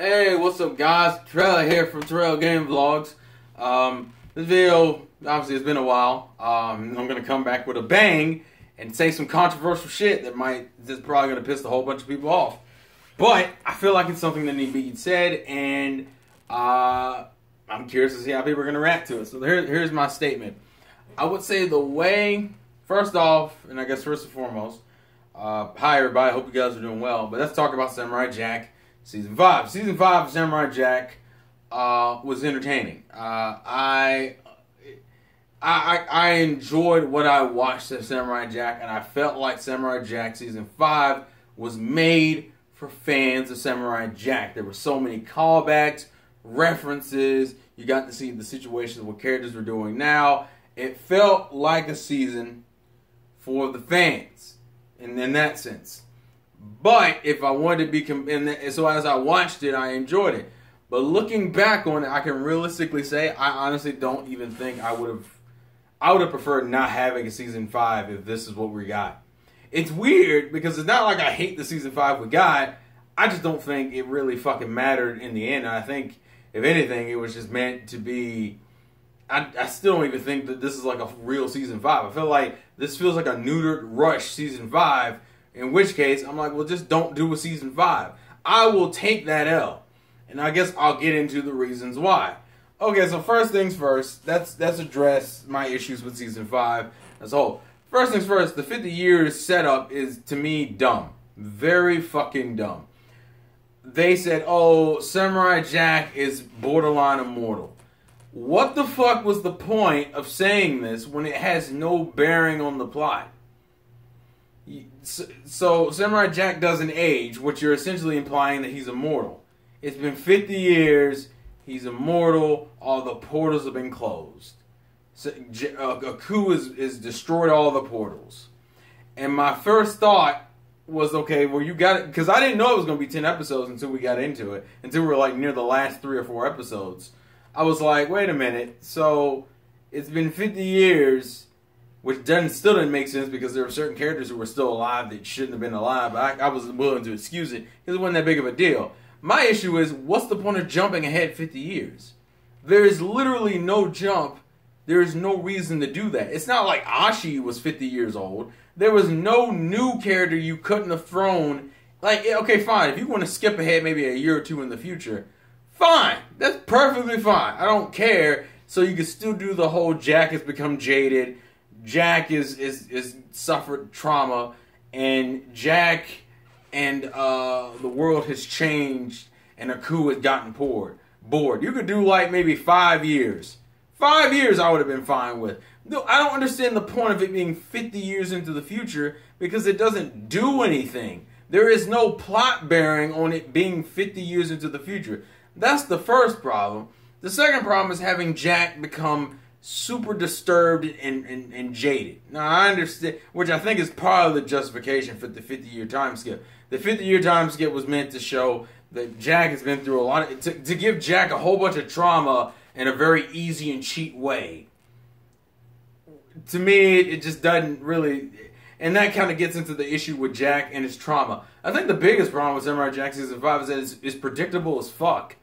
Hey, what's up, guys? Terrell here from Terrell Game Vlogs. This video, obviously, it's been a while. I'm gonna come back with a bang and say some controversial shit that's probably gonna piss a whole bunch of people off. But I feel like it's something that needs to be said, and I'm curious to see how people are gonna react to it. So here's my statement. I would say the way, first off, and I guess first and foremost, hi everybody. I hope you guys are doing well. But let's talk about Samurai Jack. Season 5. Season 5 of Samurai Jack was entertaining. I enjoyed what I watched of Samurai Jack, and I felt like Samurai Jack Season 5 was made for fans of Samurai Jack. There were so many callbacks, references. You got to see the situations what characters were doing now. It felt like a season for the fans, and in that sense. But if I wanted to be, so as I watched it, I enjoyed it. But looking back on it, I can realistically say I honestly don't even think I would have preferred not having a season 5 if this is what we got. It's weird because it's not like I hate the season 5 we got. I just don't think it really fucking mattered in the end. And I think if anything, it was just meant to be. I still don't even think that this is like a real season 5. I feel like this feels like a neutered rush season 5. In which case, I'm like, well, just don't do a season 5. I will take that L. And I guess I'll get into the reasons why. Okay, so first things first, let's address my issues with season 5 as a whole. First things first, the 50 years setup is, to me, dumb. Very fucking dumb. They said, oh, Samurai Jack is borderline immortal. What the fuck was the point of saying this when it has no bearing on the plot? So Samurai Jack doesn't age, which you're essentially implying that he's immortal. It's been 50 years, he's immortal, all the portals have been closed. So, a coup is destroyed all the portals. And my first thought was, okay, well you got it, because I didn't know it was going to be 10 episodes until we got into it, until we were like near the last 3 or 4 episodes. I was like, wait a minute, so it's been 50 years... Which still didn't make sense because there were certain characters who were still alive that shouldn't have been alive. But I was willing to excuse it because it wasn't that big of a deal. My issue is, what's the point of jumping ahead 50 years? There is literally no jump. There is no reason to do that. It's not like Ashi was 50 years old. There was no new character you couldn't have thrown. Like, okay, fine. If you want to skip ahead maybe a year or 2 in the future, fine. That's perfectly fine. I don't care. So you can still do the whole Jack has become jaded. Jack is suffered trauma, and Jack and the world has changed, and a coup has gotten bored. You could do like maybe 5 years. 5 years I would have been fine with. No, I don't understand the point of it being 50 years into the future because it doesn't do anything. There is no plot bearing on it being 50 years into the future. That's the first problem. The second problem is having Jack become super disturbed and jaded. Now, I understand, which I think is part of the justification for the 50-year time skip. The 50-year time skip was meant to show that Jack has been through a lot of... To give Jack a whole bunch of trauma in a very easy and cheap way. To me, it just doesn't really... And that kind of gets into the issue with Jack and his trauma. I think the biggest problem with Samurai Jack Season 5 is that it's predictable as fuck.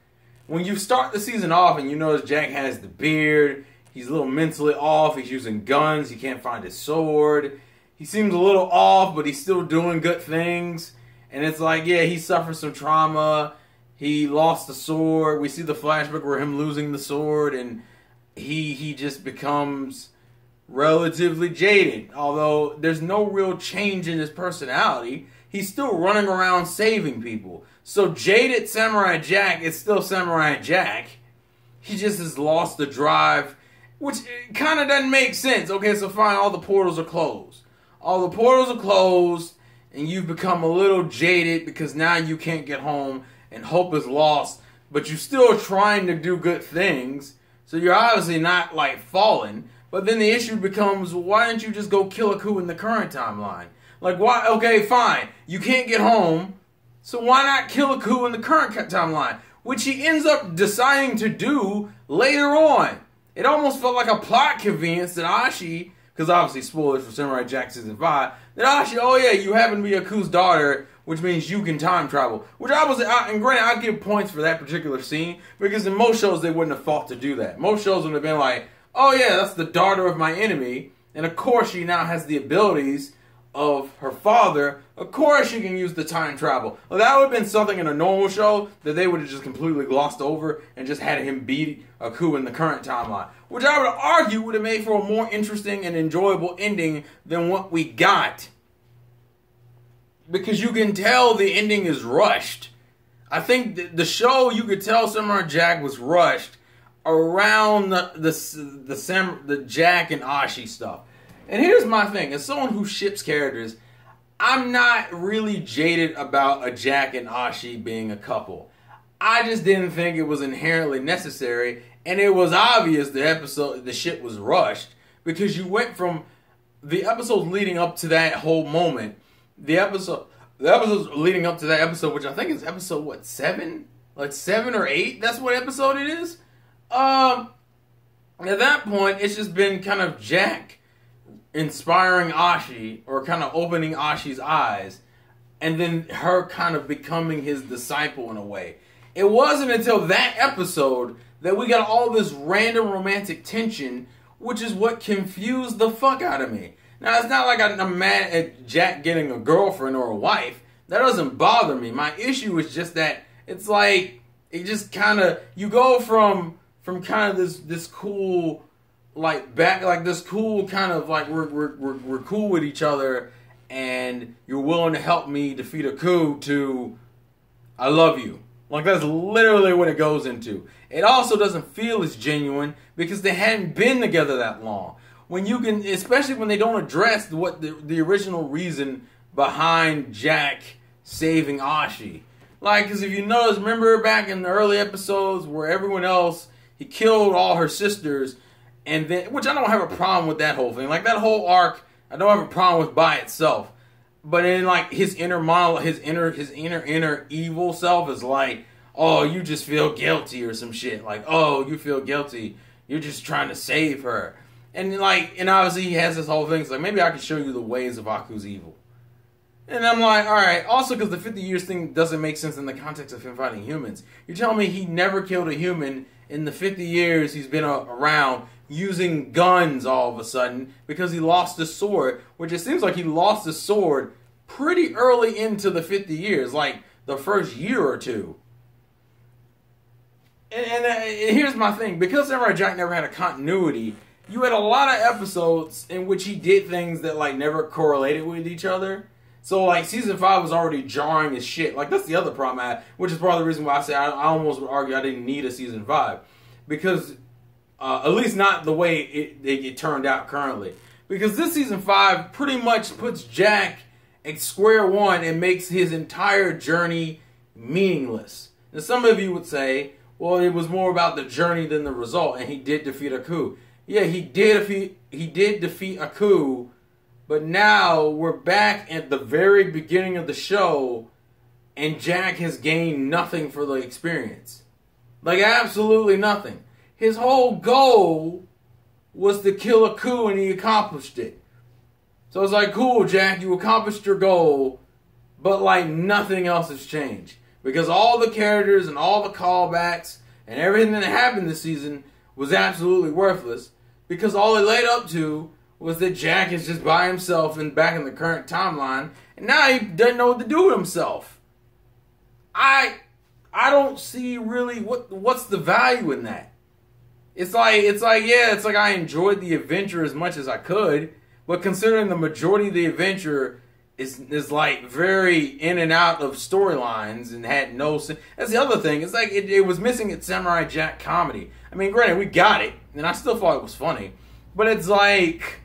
When you start the season off and you notice Jack has the beard... He's a little mentally off. He's using guns. He can't find his sword. He seems a little off, but he's still doing good things. And it's like, yeah, he suffered some trauma. He lost the sword. We see the flashback where him losing the sword, and he just becomes relatively jaded. Although there's no real change in his personality. He's still running around saving people. So jaded Samurai Jack is still Samurai Jack. He just has lost the drive. Which kind of doesn't make sense. Okay, so fine, all the portals are closed. All the portals are closed, and you've become a little jaded because now you can't get home, and hope is lost, but you're still trying to do good things, so you're obviously not, like, falling. But then the issue becomes, why don't you just go kill a coup in the current timeline? Like, why? Okay, fine, you can't get home, so why not kill a coup in the current timeline? Which he ends up deciding to do later on. It almost felt like a plot convenience that Ashi, because obviously spoilers for Samurai Jack Season 5, that Ashi, oh yeah, you happen to be a coup's daughter, which means you can time travel. Which and granted, I give points for that particular scene, because in most shows they wouldn't have thought to do that. Most shows would have been like, oh yeah, that's the daughter of my enemy, and of course she now has the abilities of her father. Of course she can use the time travel. Well, that would have been something in a normal show that they would have just completely glossed over and just had him beat Aku in the current timeline, which I would argue would have made for a more interesting and enjoyable ending than what we got. Because you can tell the ending is rushed. I think the show, you could tell Samurai Jack was rushed around the Jack and Ashi stuff. And here's my thing. As someone who ships characters, I'm not really jaded about a Jack and Ashi being a couple. I just didn't think it was inherently necessary, and it was obvious the shit was rushed, because you went from the episodes leading up to that whole moment, the episodes leading up to that episode, which I think is episode 7? Like 7 or 8? That's what episode it is? At that point, it's just been kind of Jack inspiring Ashi, or kind of opening Ashi's eyes, and then her kind of becoming his disciple in a way. It wasn't until that episode that we got all this random romantic tension, which is what confused the fuck out of me. Now, it's not like I'm mad at Jack getting a girlfriend or a wife. That doesn't bother me. My issue is just that it's like, it just kind of, you go from kind of this cool, this cool kind of like we're cool with each other, and you're willing to help me defeat a coup, to I love you. Like, that's literally what it goes into. It also doesn't feel as genuine because they hadn't been together that long. When you can, especially when they don't address what the original reason behind Jack saving Ashi. Like, because if you notice, remember back in the early episodes where everyone else, he killed all her sisters, and then, which I don't have a problem with that whole thing. Like, that whole arc, I don't have a problem with by itself. But in like his inner monologue, his inner evil self is like, oh, you just feel guilty or some shit. Like, oh, you feel guilty. You're just trying to save her. And like, and obviously he has this whole thing. It's like, maybe I can show you the ways of Aku's evil. And I'm like, all right. Also, because the 50 years thing doesn't make sense in the context of him fighting humans. You're telling me he never killed a human in the 50 years he's been around, using guns all of a sudden because he lost his sword, which it seems like he lost his sword pretty early into the 50 years, like the first year or two. And here's my thing. Because Samurai Jack never had a continuity, you had a lot of episodes in which he did things that like never correlated with each other. So like season 5 was already jarring as shit. Like, that's the other problem I had, which is part of the reason why I say I almost would argue I didn't need a season 5. Because at least not the way it turned out currently. Because this season 5 pretty much puts Jack at square one and makes his entire journey meaningless. Now, some of you would say, well, it was more about the journey than the result, and he did defeat Aku. Yeah, he did defeat Aku, but now we're back at the very beginning of the show, and Jack has gained nothing for the experience. Like, absolutely nothing. His whole goal was to kill Aku, and he accomplished it. So it's like, cool, Jack, you accomplished your goal, but like nothing else has changed. Because all the characters and all the callbacks and everything that happened this season was absolutely worthless. Because all it led up to was that Jack is just by himself and back in the current timeline, and now he doesn't know what to do with himself. I don't see really what's the value in that. It's like I enjoyed the adventure as much as I could, but considering the majority of the adventure is like very in and out of storylines and had no sense. That's the other thing. It's like it was missing its Samurai Jack comedy. I mean, granted, we got it, and I still thought it was funny, but it's like,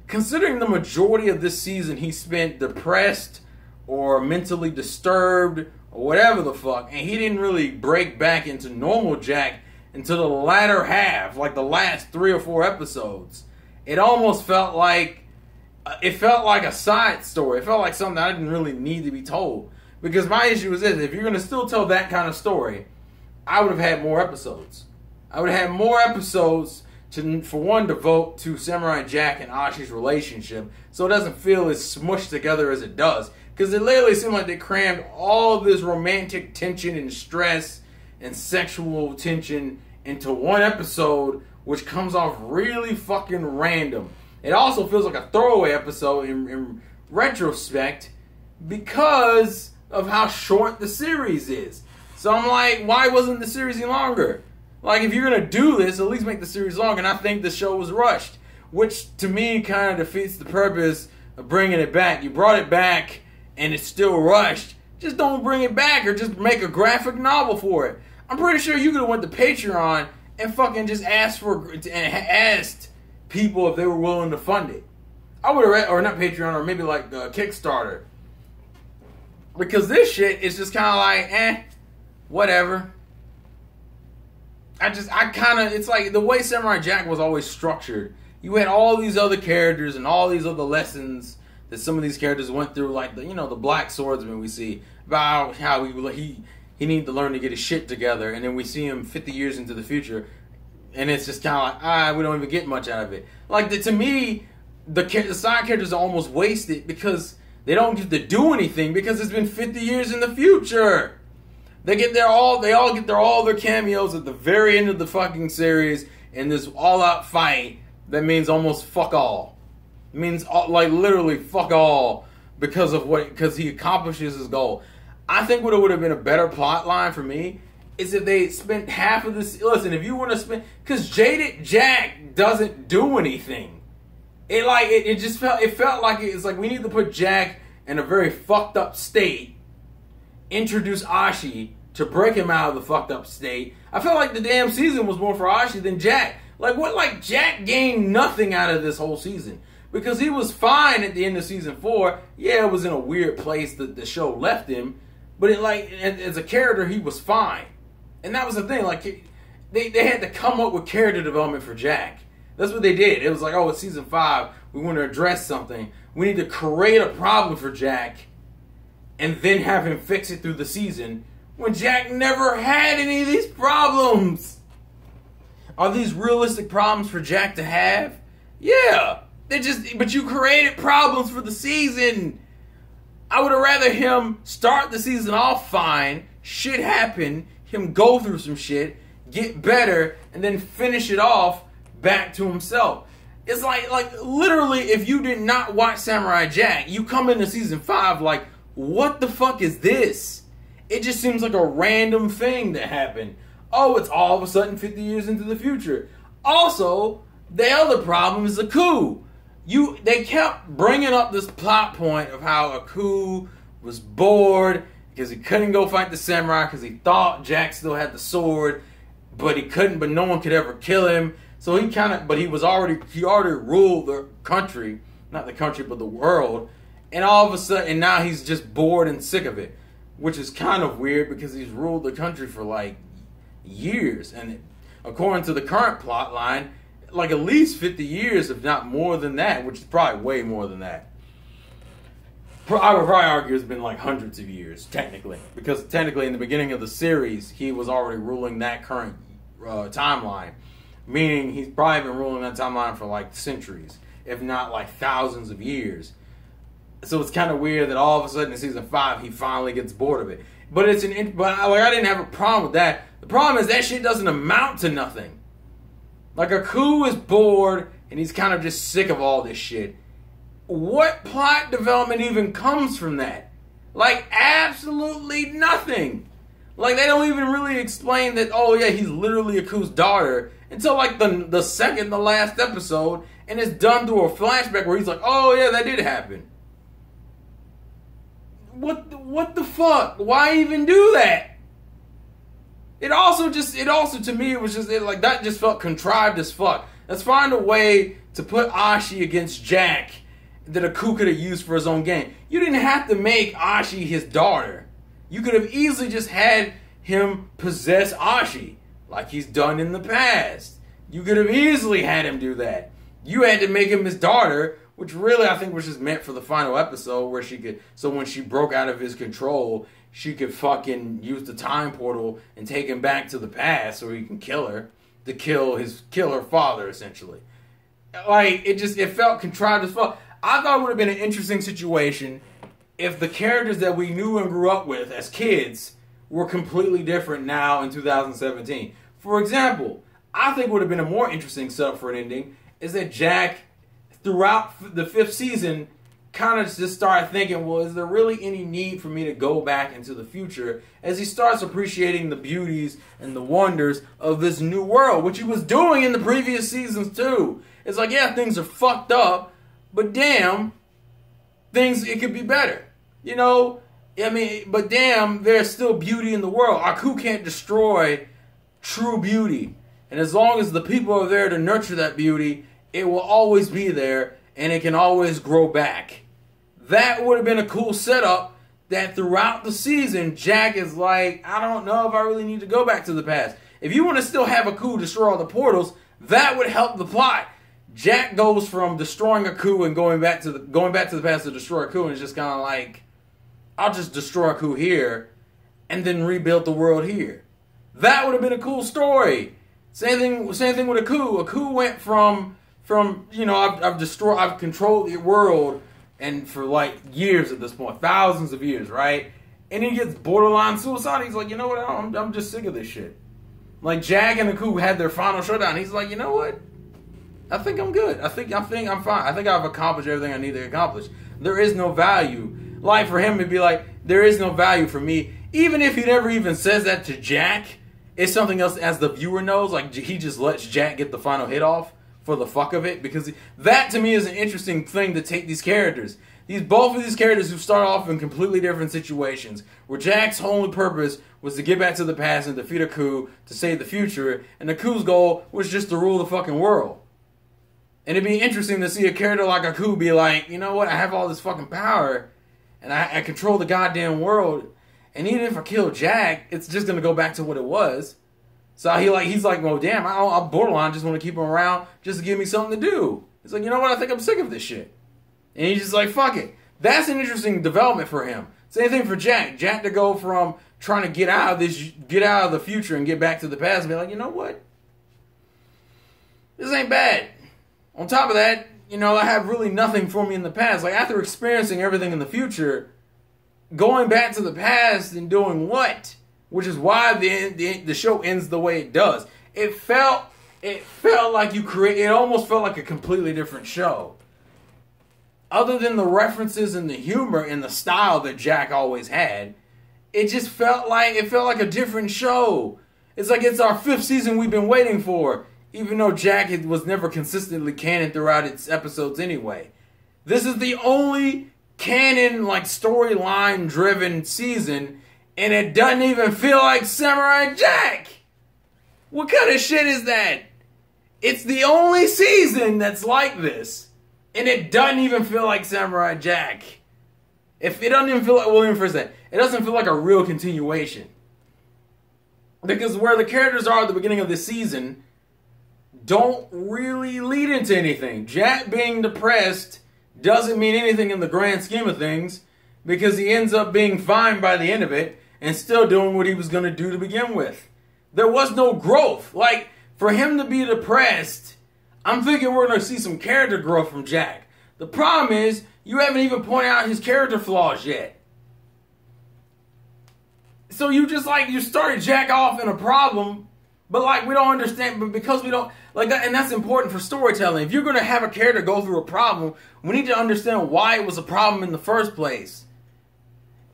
considering the majority of this season he spent depressed or mentally disturbed or whatever the fuck, and he didn't really break back into normal Jack until the latter half, like the last 3 or 4 episodes. It almost felt like a side story. It felt like something I didn't really need to be told. Because my issue is this: if you're going to still tell that kind of story, I would have had more episodes. I would have had more episodes for one, devote to Samurai Jack and Ashi's relationship, so it doesn't feel as smushed together as it does. Because it literally seemed like they crammed all this romantic tension and stress and sexual tension into one episode, which comes off really fucking random. It also feels like a throwaway episode in retrospect because of how short the series is. So I'm like, why wasn't the series any longer? Like, if you're going to do this, at least make the series long. And I think the show was rushed, which to me kind of defeats the purpose of bringing it back. You brought it back and it's still rushed. Just don't bring it back, or just make a graphic novel for it. I'm pretty sure you could have went to Patreon and fucking just asked people if they were willing to fund it. I would have, or not Patreon, or maybe like Kickstarter. Because this shit is just kind of like, whatever. It's like the way Samurai Jack was always structured. You had all these other characters and all these other lessons that some of these characters went through, like the black swordsman we see, about how he needed to learn to get his shit together, and then we see him 50 years into the future, and it's just kind of like, we don't even get much out of it. Like, to me, the side characters are almost wasted because they don't get to do anything because it's been 50 years in the future. They all get their cameos at the very end of the fucking series in this all-out fight that means almost fuck all. It means like literally fuck all because he accomplishes his goal. I think what would have been a better plot line for me is if they spent half of this. Listen, if you want to spend, because Jaded Jack doesn't do anything. It felt like it's like we need to put Jack in a very fucked up state, introduce Ashi to break him out of the fucked up state. I felt like the damn season was more for Ashi than Jack. Like Jack gained nothing out of this whole season. Because he was fine at the end of season 4. Yeah, it was in a weird place that the show left him. But as a character, he was fine. And that was the thing. Like, they had to come up with character development for Jack. That's what they did. It was like, it's season 5. We want to address something. We need to create a problem for Jack and then have him fix it through the season, when Jack never had any of these problems. Are these realistic problems for Jack to have? Yeah. But you created problems for the season. I would have rather him start the season off fine, shit happen, him go through some shit, get better, and then finish it off back to himself. It's like literally, if you did not watch Samurai Jack, you come into season 5 like, what the fuck is this? It just seems like a random thing that happened. Oh, it's all of a sudden 50 years into the future. Also, the other problem is a coup. They kept bringing up this plot point of how Aku was bored because he couldn't go fight the samurai because he thought Jack still had the sword, but he couldn't. But no one could ever kill him. So he already ruled the country, not the country, but the world. And all of a sudden, now he's just bored and sick of it, which is kind of weird because he's ruled the country for like years, and according to the current plot line, like at least 50 years, if not more than that, which is probably way more than that. I would probably argue it's been like hundreds of years, technically. Because technically in the beginning of the series, he was already ruling that current timeline. Meaning he's probably been ruling that timeline for like centuries, if not like thousands of years. So it's kind of weird that all of a sudden in season 5, he finally gets bored of it. But I didn't have a problem with that. The problem is that shit doesn't amount to nothing. Like, Aku is bored, and he's kind of just sick of all this shit. What plot development even comes from that? Like, absolutely nothing. Like, they don't even really explain that, oh yeah, he's literally Aku's daughter, until like the second to last episode, and it's done through a flashback where he's like, oh yeah, that did happen. What the fuck? Why even do that? It also to me, it was just like that just felt contrived as fuck. Let's find a way to put Ashi against Jack that Aku could have used for his own game. You didn't have to make Ashi his daughter. You could have easily just had him possess Ashi like he's done in the past. You could have easily had him do that. You had to make him his daughter, which really I think was just meant for the final episode where so when she broke out of his control, she could fucking use the time portal and take him back to the past so he can kill her, to kill her father, essentially. Like, it felt contrived as fuck. I thought it would have been an interesting situation if the characters that we knew and grew up with as kids were completely different now in 2017. For example, I think would have been a more interesting setup for an ending is that Jack, throughout the 5th season, kind of just started thinking, well, is there really any need for me to go back into the future, as he starts appreciating the beauties and the wonders of this new world, which he was doing in the previous seasons too. It's like, yeah, things are fucked up, but damn, it could be better. You know, I mean, but damn, there's still beauty in the world. Aku can't destroy true beauty. And as long as the people are there to nurture that beauty, it will always be there, and it can always grow back. That would have been a cool setup, that throughout the season, Jack is like, I don't know if I really need to go back to the past. If you want to still have Aku destroy all the portals, that would help the plot. Jack goes from destroying Aku and going back to the past to destroy Aku, and it's just kind of like, I'll just destroy Aku here, and then rebuild the world here. That would have been a cool story. Same thing with Aku. Aku went from you know, I've controlled the world, and for like years at this point, thousands of years, right? And he gets borderline suicide. He's like, you know what? I'm just sick of this shit. Like Jack and Aku had their final showdown. He's like, you know what? I think I'm good. I think I'm fine. I think I've accomplished everything I need to accomplish. There is no value. Like for him to be like, there is no value for me. Even if he never even says that to Jack, it's something else as the viewer knows. Like he just lets Jack get the final hit off for the fuck of it, because that to me is an interesting thing to take these characters. Both of these characters who start off in completely different situations, where Jack's only purpose was to get back to the past and defeat Aku to save the future, and Aku's goal was just to rule the fucking world. And it'd be interesting to see a character like Aku be like, you know what, I have all this fucking power, and I control the goddamn world, and even if I kill Jack, it's just gonna go back to what it was. So he's like, well, damn, I'll borderline just want to keep him around just to give me something to do. It's like, you know what? I think I'm sick of this shit. And he's just like, fuck it. That's an interesting development for him. Same thing for Jack. Jack to go from trying to get out of the future and get back to the past and be like, you know what? This ain't bad. On top of that, you know, I have really nothing for me in the past. Like after experiencing everything in the future, going back to the past and doing what? Which is why the show ends the way it does. It felt like it almost felt like a completely different show. Other than the references and the humor and the style that Jack always had, it just felt like a different show. It's like it's our 5th season we've been waiting for, even though Jack was never consistently canon throughout its episodes anyway. This is the only canon, like storyline driven season, and it doesn't even feel like Samurai Jack. What kind of shit is that? It's the only season that's like this, and it doesn't even feel like Samurai Jack. If it doesn't even feel like, well, let me first say, it doesn't feel like a real continuation. Because where the characters are at the beginning of the season don't really lead into anything. Jack being depressed doesn't mean anything in the grand scheme of things, because he ends up being fine by the end of it and still doing what he was going to do to begin with. There was no growth. Like, for him to be depressed, I'm thinking we're going to see some character growth from Jack. The problem is, you haven't even pointed out his character flaws yet. So you started Jack off in a problem, but like we don't understand, but because we don't, like that, and that's important for storytelling. If you're going to have a character go through a problem, we need to understand why it was a problem in the first place.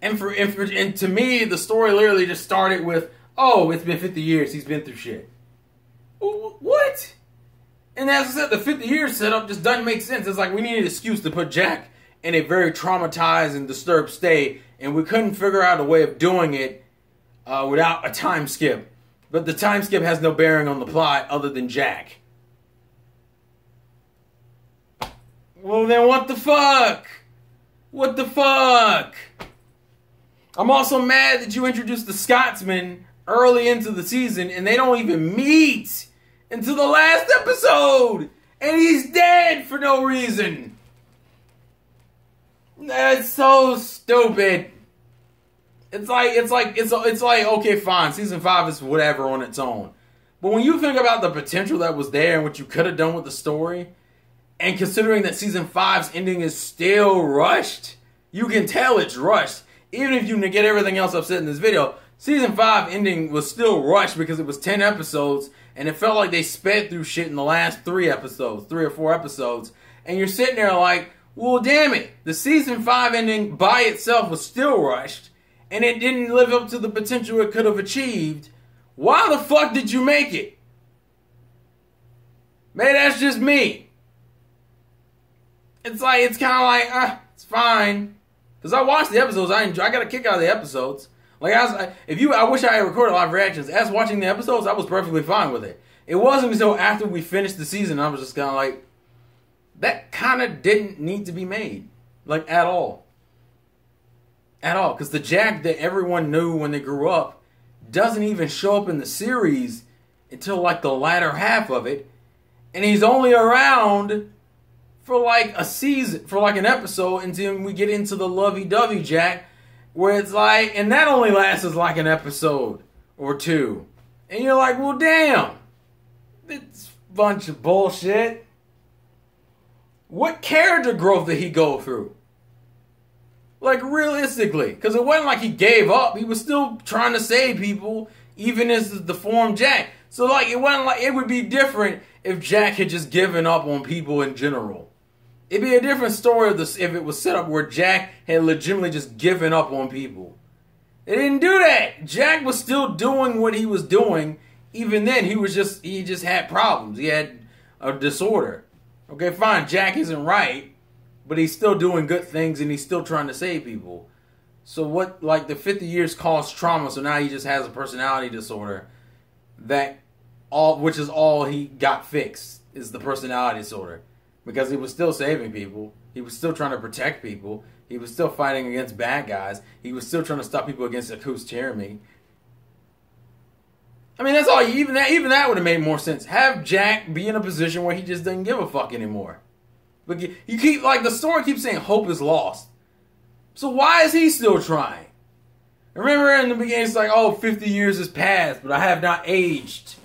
And to me, the story literally just started with, oh, it's been 50 years, he's been through shit. What? And as I said, the 50 years setup just doesn't make sense. It's like we need an excuse to put Jack in a very traumatized and disturbed state, and we couldn't figure out a way of doing it without a time skip. But the time skip has no bearing on the plot other than Jack. Well, then what the fuck? What the fuck? I'm also mad that you introduced the Scotsman early into the season and they don't even meet until the last episode. And he's dead for no reason. That's so stupid. It's like, okay, fine, season 5 is whatever on its own. But when you think about the potential that was there and what you could have done with the story, and considering that season 5's ending is still rushed, You can tell it's rushed. Even if you get everything else I've said in this video, season 5 ending was still rushed because it was 10 episodes, and it felt like they sped through shit in the last 3 or 4 episodes. And you're sitting there like, well, damn it. The season 5 ending by itself was still rushed, and it didn't live up to the potential it could have achieved. Why the fuck did you make it? Maybe that's just me. It's kind of like, it's fine. Because I watched the episodes, I got a kick out of the episodes. Like, I wish I had recorded live reactions. As watching the episodes, I was perfectly fine with it. It wasn't until after we finished the season, I was just kind of like, that kind of didn't need to be made. Like, at all. At all. Because the Jack that everyone knew when they grew up doesn't even show up in the series until, like, the latter half of it. And he's only around for, like, a season, for, like, an episode until we get into the lovey-dovey Jack, where it's like, and that only lasts like an episode or 2. And you're like, well, damn. It's a bunch of bullshit. What character growth did he go through? Like, realistically. Because it wasn't like he gave up. He was still trying to save people, even as the deformed Jack. So, like, it wasn't like, it would be different if Jack had just given up on people in general. It'd be a different story if it was set up where Jack had legitimately just given up on people. They didn't do that. Jack was still doing what he was doing. Even then, he just had problems. He had a disorder. Okay, fine, Jack isn't right, but he's still doing good things and he's still trying to save people. So what, like, the 50 years caused trauma, so now he just has a personality disorder which is all he got fixed, is the personality disorder. Because he was still saving people. He was still trying to protect people. He was still fighting against bad guys. He was still trying to stop people against Aku's tyranny. I mean, that's all. Even that would have made more sense. Have Jack be in a position where he just doesn't give a fuck anymore. But you keep, like, the story keeps saying hope is lost. So why is he still trying? Remember in the beginning, it's like, oh, 50 years has passed, but I have not aged.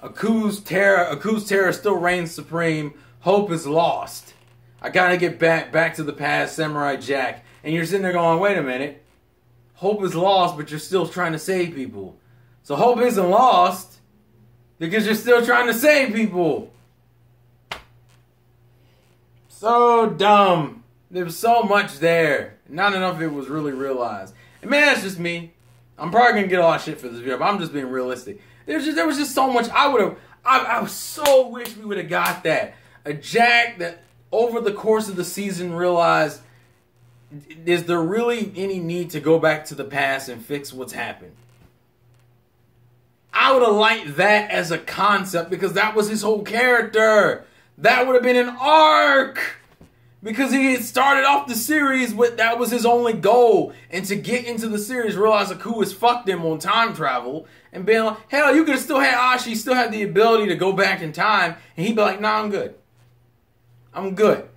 Aku's terror still reigns supreme. Hope is lost. I gotta get back to the past, Samurai Jack. And you're sitting there going, wait a minute. Hope is lost, but you're still trying to save people. So hope isn't lost because you're still trying to save people. So dumb. There was so much there. Not enough of it was really realized. And man, that's just me. I'm probably going to get a lot of shit for this video, but I'm just being realistic. There was just so much. I so wish we would have got that. A Jack that over the course of the season realized, is there really any need to go back to the past and fix what's happened? I would have liked that as a concept because that was his whole character. That would have been an arc. Because he had started off the series with that was his only goal. And to get into the series, realize Aku has fucked him on time travel. And being like, hell, you could have still had Ashi, still had the ability to go back in time. And he'd be like, nah, I'm good. I'm good.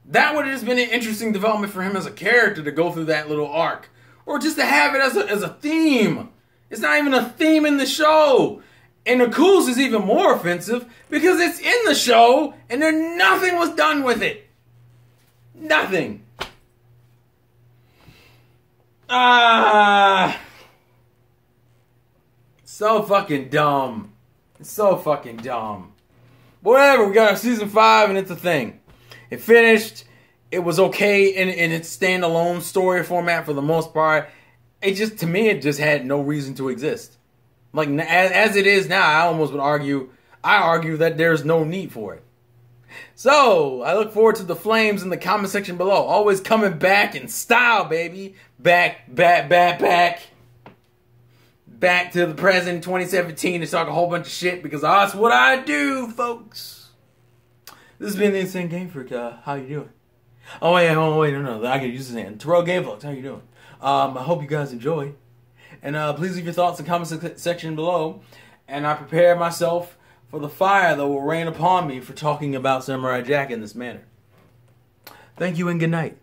That would have just been an interesting development for him as a character to go through that little arc. Or just to have it as a theme. It's not even a theme in the show. And Aku's is even more offensive because it's in the show and nothing was done with it. Nothing. So fucking dumb. It's so fucking dumb. Whatever, we got our season 5 and it's a thing. It finished. It was okay in its standalone story format for the most part. It just, to me, it just had no reason to exist. Like, as it is now, I almost would argue, that there's no need for it. So, I look forward to the flames in the comment section below. Always coming back in style, baby. Back to the present 2017 to talk a whole bunch of shit because that's what I do, folks. This has been the Insane Game Freak. How you doing? Oh, wait, no, I can use this hand. Terrell Game Vlogs, how you doing? I hope you guys enjoy. And please leave your thoughts in the comment section below. And I prepare myself for the fire that will rain upon me for talking about Samurai Jack in this manner. Thank you and good night.